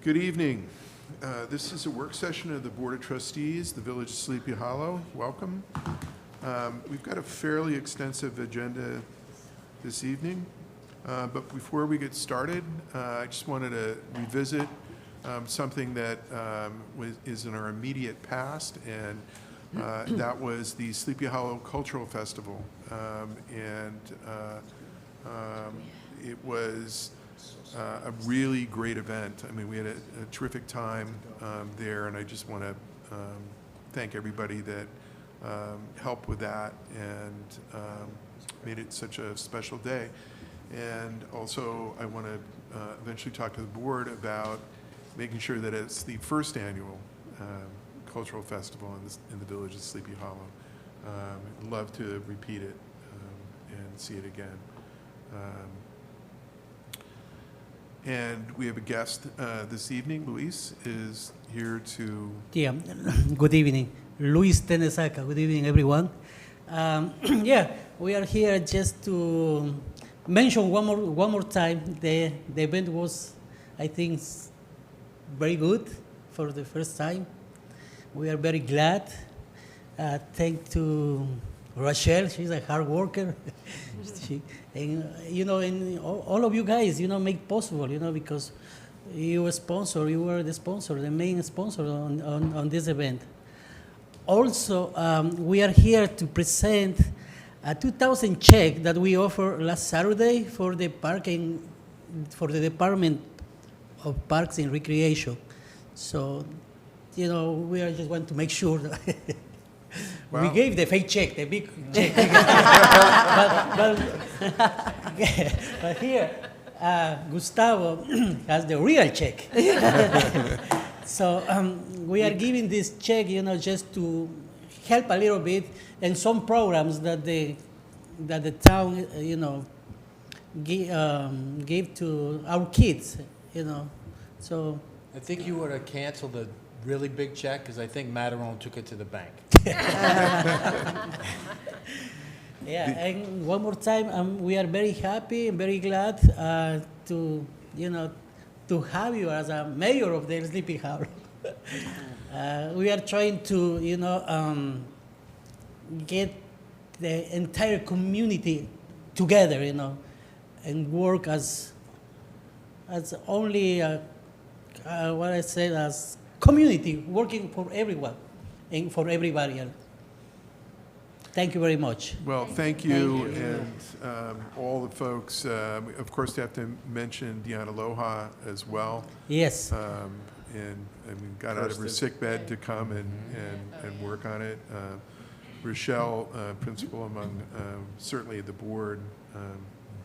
Good evening. This is a work session of the Board of Trustees, the Village of Sleepy Hollow. Welcome. We've got a fairly extensive agenda this evening, but before we get started, I just wanted to revisit something that is in our immediate past, and that was the Sleepy Hollow Cultural Festival. It was a really great event. I mean, we had a terrific time there, and I just want to thank everybody that helped with that and made it such a special day. And also, I want to eventually talk to the board about making sure that it's the first annual cultural festival in the village of Sleepy Hollow. I'd love to repeat it and see it again. And we have a guest this evening. Luis is here to... Yeah, good evening. Luis Tenesaka, good evening, everyone. Yeah, we are here just to mention one more time, the event was, I think, very good for the first time. We are very glad. Thanks to Rachel, she's a hard worker. And all of you guys, make possible, because you were the sponsor, the main sponsor on this event. Also, we are here to present a 2,000 check that we offered last Saturday for the Department of Parks and Recreation. So, we are just want to make sure that Wow. we gave the fake check, the big check. but here, Gustavo has the real check. So we are giving this check, just to help a little bit, and some programs that the town, gave to our kids, So I think you would have canceled the really big check, because I think Matterhorn took it to the bank. Yeah, and one more time, we are very happy and very glad to have you as a mayor of the Sleepy Hollow. We are trying to, get the entire community together, and work as only what I said as community, working for everyone and for everybody else. Thank you very much. Well, thank you, and all the folks. Of course, we have to mention Deanna Loha as well. Yes. And got out of her sick bed to come and work on it. Rochelle, principal among certainly the board,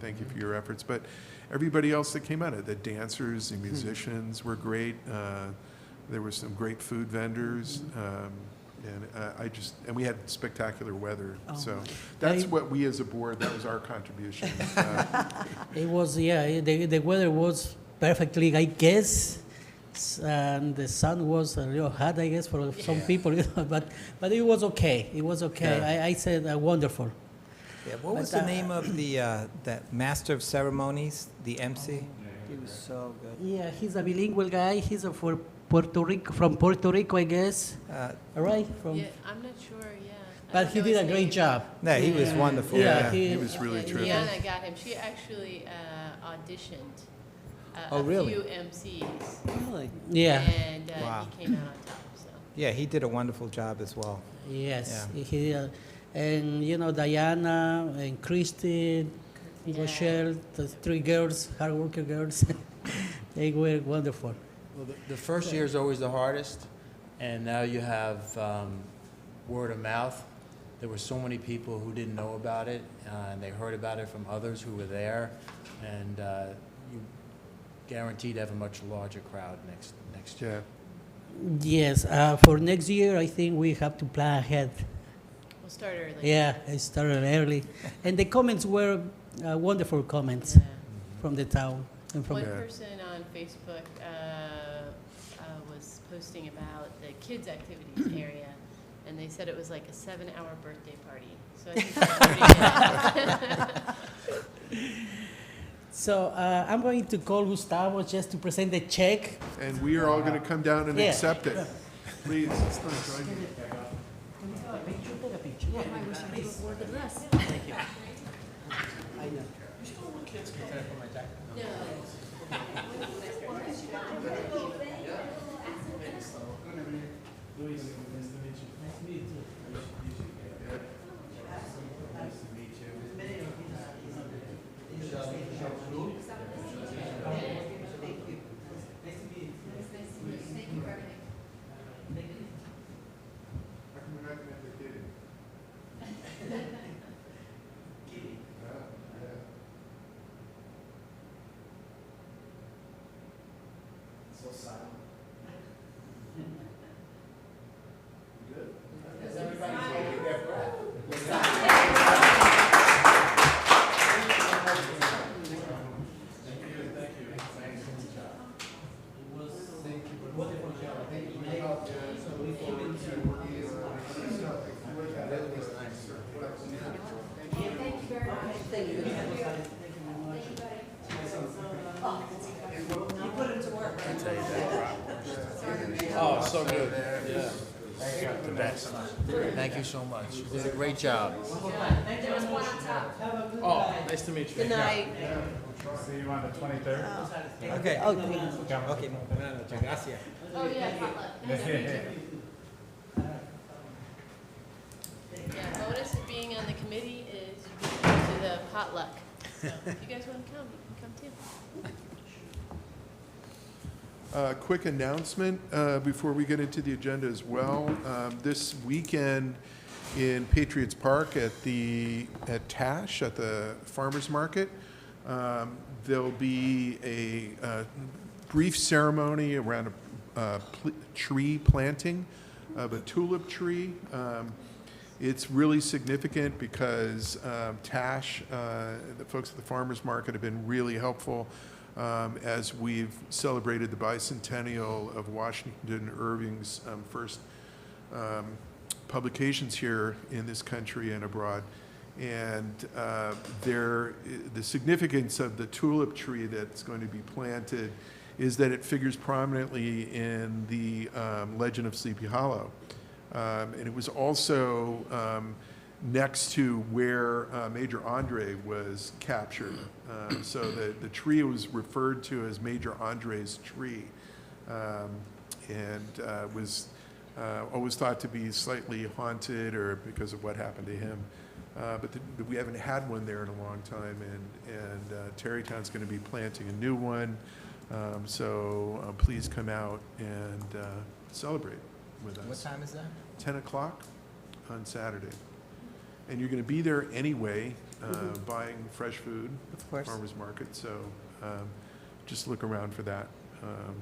thank you for your efforts. But everybody else that came out of it, the dancers, the musicians were great. There were some great food vendors. And we had spectacular weather. So that's what we as a board, that was our contribution. It was, the weather was perfectly, I guess. And the sun was a little hot, I guess, for some people, but it was okay. It was okay. Yeah. I said wonderful. Yeah, what was the name of that master of ceremonies, the MC? He was so good. Yeah, he's a bilingual guy. He's from Puerto Rico, I guess. All right? Yeah, I'm not sure, yeah. I But don't he know did his a great name. job. No, he was wonderful. Yeah, He was really terrific. Deanna got him. She actually auditioned Oh, really? a few MCs. Really? Yeah. And Wow. he came out on top, so. Yeah, he did a wonderful job as well. Yes. Yeah. He, and, Diana and Christy, Yeah. Rochelle, the three girls, hard worker girls. They were wonderful. Well, the first year is always the hardest, and now you have word of mouth. There were so many people who didn't know about it, and they heard about it from others who were there, and you guaranteed to have a much larger crowd next year. Yeah. Yes, for next year, I think we have to plan ahead. We'll start early. Yeah, I started early. And the comments were wonderful comments Yeah. from the town. And from One Yeah. person on Facebook was posting about the kids' activities area, and and they said it was like a 7-hour birthday party. So I think that's pretty good. So I'm going to call Gustavo just to present the check. And we are all going to come down and Yeah. accept it. Please, let's not join you. Can we have a picture? Take a picture. Yeah, I wish I wore the dress. thank you. I know. Luis, nice to meet you. Nice to meet you too. So silent. Oh, so good. Yeah. The best. Thank you so much. You did a great job. Oh, nice to meet you. Good night. See you on the 23rd. Okay. Oh, Okay. Gracias. Oh, yeah, potluck. Nice to meet you. Yeah, bonus of being on the committee is you get to the potluck. So if you guys want to come, you can come too. Quick announcement before we get into the agenda as well. This weekend in Patriots Park at Tash, at the Farmers Market, there'll be a brief ceremony around a tree planting of a tulip tree. It's really significant because Tash, the folks at the Farmers Market have been really helpful as we've celebrated the bicentennial of Washington Irving's first publications here in this country and abroad. And the significance of the tulip tree that's going to be planted is that it figures prominently in the legend of Sleepy Hollow. And it was also next to where Major Andre was captured. So the tree was referred to as Major Andre's tree, and was always thought to be slightly haunted or because of what happened to him. But we haven't had one there in a long time, and Tarrytown's going to be planting a new one. So please come out and celebrate with us. What time is that? 10 o'clock on Saturday. And you're going to be there anyway, buying fresh food. Of course. Farmers Market, so just look around for that.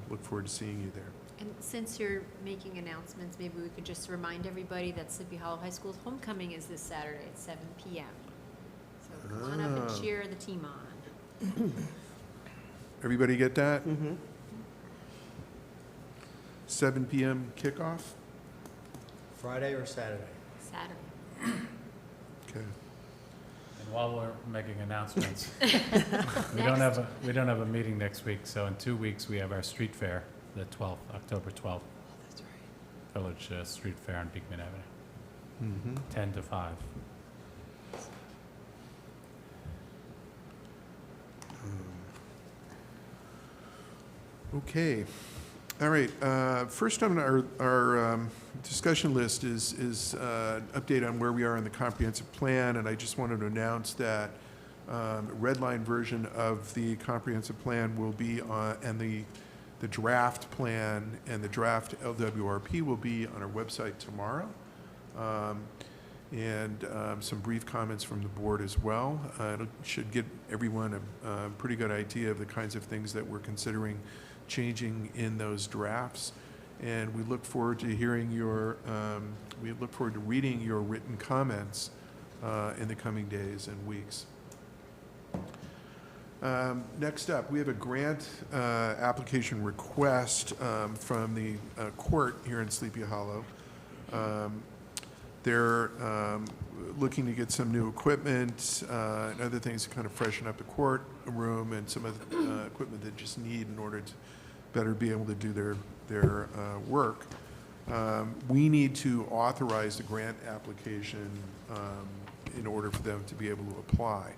Look forward to seeing you there. And since you're making announcements, maybe we could just remind everybody that Sleepy Hollow High School's homecoming is this Saturday at 7 p.m. So come on up and cheer the team on. Everybody get that? 7 p.m. kickoff? Friday or Saturday? Saturday. Okay. And while we're making announcements, we don't have a meeting next week, so in 2 weeks, we have our street fair, the 12th, October 12th. That's right. Village Street Fair on Beekman Avenue, Mm-hmm. 10 to 5. Okay. All right. First on our discussion list is an update on where we are in the comprehensive plan, and I just wanted to announce that red line version of the comprehensive plan will be on, and the draft plan and the draft LWRP will be on our website tomorrow. And some brief comments from the board as well. It should give everyone a pretty good idea of the kinds of things that we're considering changing in those drafts. And we look forward to hearing we look forward to reading your written comments in the coming days and weeks. Next up, we have a grant application request from the court here in Sleepy Hollow. they're looking to get some new equipment and other things to kind of freshen up the courtroom and some of the equipment they just need in order to better be able to do their work. We need to authorize the grant application in order for them to be able to apply.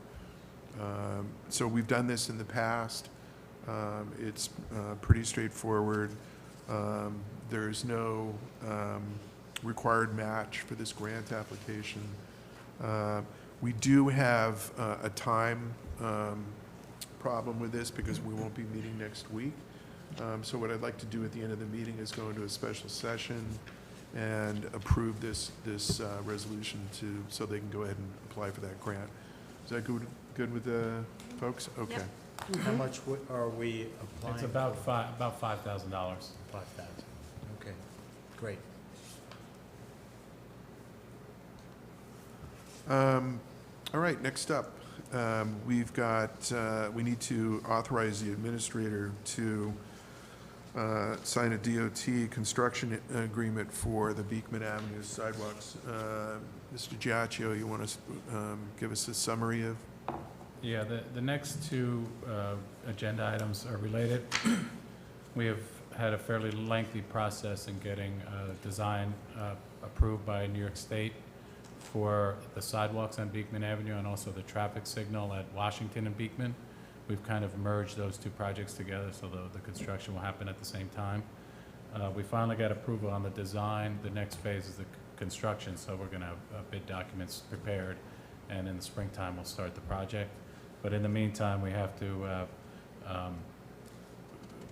So we've done this in the past. It's pretty straightforward. There's no required match for this grant application. We do have a time problem with this because we won't be meeting next week. So what I'd like to do at the end of the meeting is go into a special session and approve this resolution so they can go ahead and apply for that grant. Is that good with the folks? Okay. Yep. How much are we applying? It's about for? $5,000. 5,000. Okay, great. All right, next up, we've got, we need to authorize the administrator to sign a DOT construction agreement for the Beekman Avenue sidewalks. Mr. Giacchio, you want to give us a summary of? Yeah, the next two agenda items are related. We have had a fairly lengthy process in getting design approved by New York State for the sidewalks on Beekman Avenue and also the traffic signal at Washington and Beekman. We've kind of merged those two projects together so the construction will happen at the same time. We finally got approval on the design. The next phase is the construction, so we're going to have bid documents prepared, and in the springtime we'll start the project. But in the meantime, we have to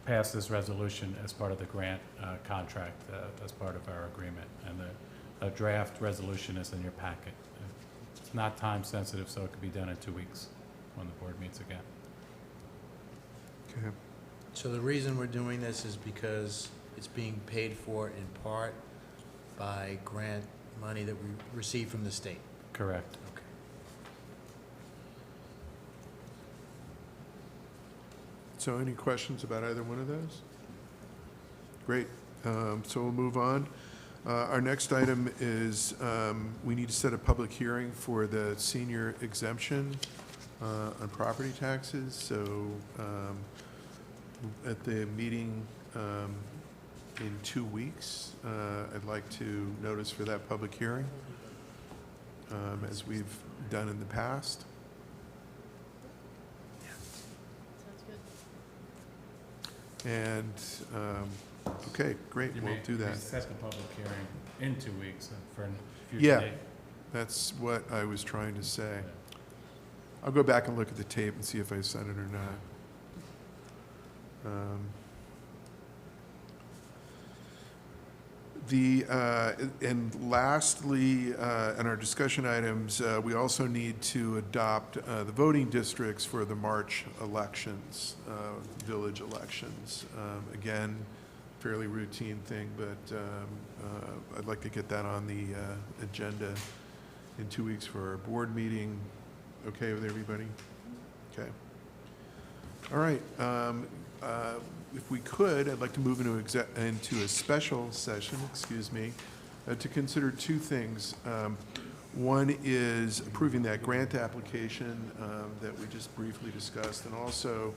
pass this resolution as part of the grant contract, as part of our agreement. And a draft resolution is in your packet. It's not time sensitive, so it could be done in 2 weeks when the board meets again. Okay. So the reason we're doing this is because it's being paid for in part by grant money that we receive from the state. Correct. Okay. So any questions about either one of those? Great. So we'll move on. Our next item is we need to set a public hearing for the senior exemption on property taxes. So at the meeting in 2 weeks, I'd like to notice for that public hearing, as we've done in the past. Sounds good. And, okay, great, You we'll may do that. set the public hearing in 2 weeks for a future Yeah. date. That's what I was trying to say. I'll go back and look at the tape and see if I said it or not. And lastly, in our discussion items, we also need to adopt the voting districts for the March elections, village elections. Again, fairly routine thing, but I'd like to get that on the agenda in 2 weeks for our board meeting. Okay with everybody? Okay. All right. If we could, I'd like to move into a special session, to consider two things. One is approving that grant application that we just briefly discussed, and also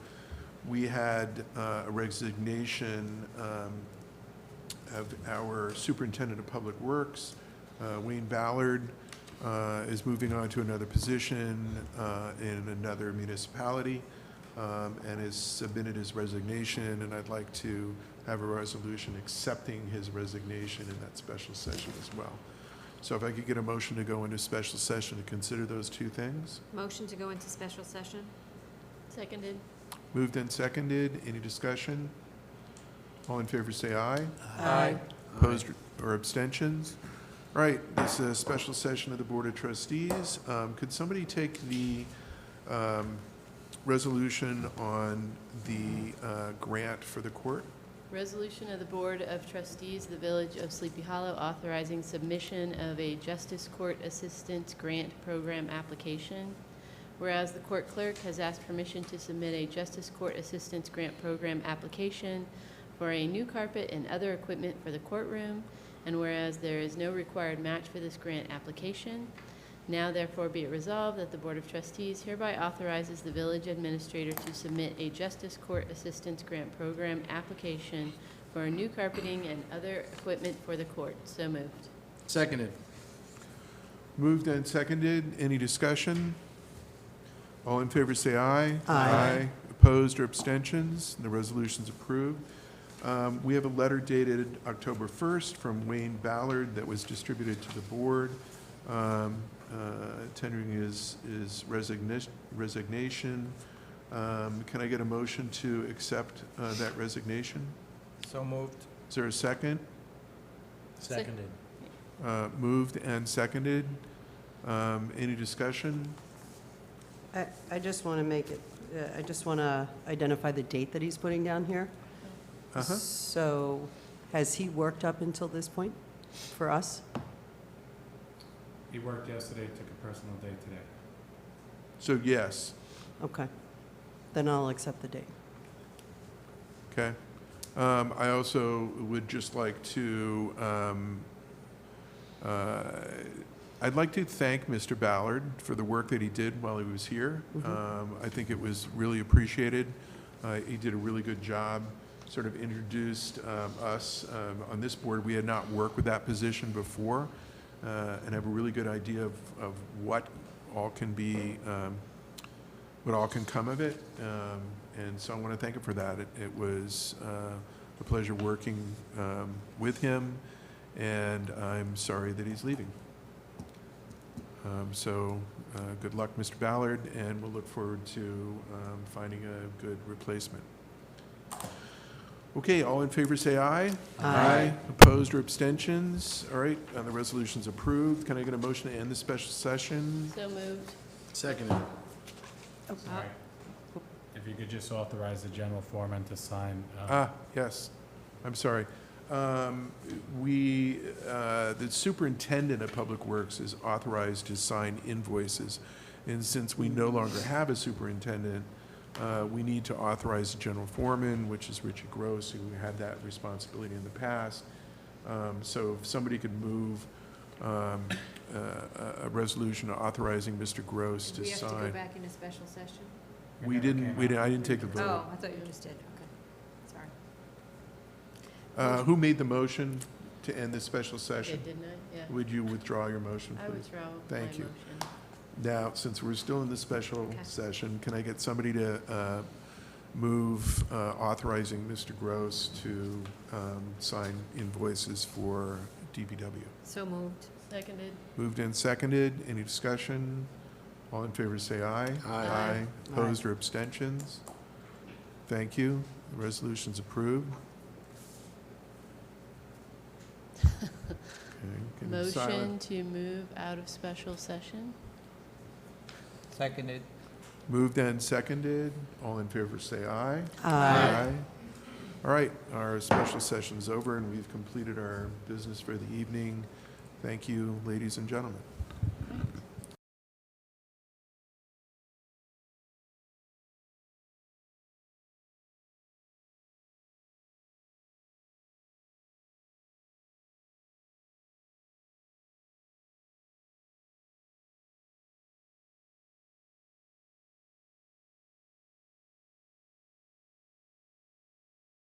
we had a resignation of our superintendent of public works. Wayne Ballard is moving on to another position in another municipality. And has submitted his resignation, and I'd like to have a resolution accepting his resignation in that special session as well. So if I could get a motion to go into special session to consider those two things. Motion to go into special session? Seconded. Moved and seconded. Any discussion? All in favor say aye. Aye. Opposed or abstentions? All right, this is a special session of the Board of Trustees. Could somebody take the resolution on the grant for the court? Resolution of the Board of Trustees of the Village of Sleepy Hollow authorizing submission of a Justice Court Assistant Grant Program application. Whereas the court clerk has asked permission to submit a Justice Court Assistance Grant Program application for a new carpet and other equipment for the courtroom. And whereas there is no required match for this grant application, now therefore be it resolved that the Board of Trustees hereby authorizes the village administrator to submit a Justice Court Assistance Grant Program application for new carpeting and other equipment for the court. So moved. Seconded. Moved and seconded. Any discussion? All in favor say aye. Aye. Opposed or abstentions? The resolution's approved. We have a letter dated October 1st from Wayne Ballard that was distributed to the board, tendering his resignation. Can I get a motion to accept that resignation? So moved. Is there a second? Seconded. Moved and seconded. Any discussion? I just want to make it, I just want to identify the date that he's putting down here. Uh-huh. So has he worked up until this point for us? He worked yesterday, took a personal day today. So yes, Okay. Then I'll accept the date. okay. I also would just like to, I'd like to thank Mr. Ballard for the work that he did while he was here. I think it was really appreciated. He did a really good job, sort of introduced us on this board. We had not worked with that position before and have a really good idea of what all can be, what all can come of it. And so I want to thank him for that. It was a pleasure working with him, and I'm sorry that he's leaving. So good luck, Mr. Ballard, and we'll look forward to finding a good replacement. Okay, all in favor say aye. Aye. Opposed or abstentions? All right, the resolution's approved. Can I get a motion to end the special session? So moved. Seconded. Sorry. If you could just authorize the general foreman to sign. Yes, I'm sorry. The superintendent of Public Works is authorized to sign invoices. And since we no longer have a superintendent, we need to authorize the general foreman, which is Richard Gross, who had that responsibility in the past. So if somebody could move a resolution authorizing Mr. Gross to We have to go sign. back into special session? I didn't take the vote. Oh, I thought you just did, okay. Sorry. Who made the motion to end the special session? Did, didn't I? Yeah. Would you withdraw your motion, I please? withdraw my Thank you. motion. Now, since we're still in the special Okay. session, can I get somebody to move authorizing Mr. Gross to sign invoices for DPW? So moved. Seconded. Moved and seconded. Any discussion? All in favor say aye. Aye. Opposed or abstentions? Thank you. The resolution's approved. Okay, can you silent- Motion to move out of special session. Seconded. Moved and seconded. All in favor say aye. Aye. All right, our special session's over and we've completed our business for the evening. Thank you, ladies and gentlemen.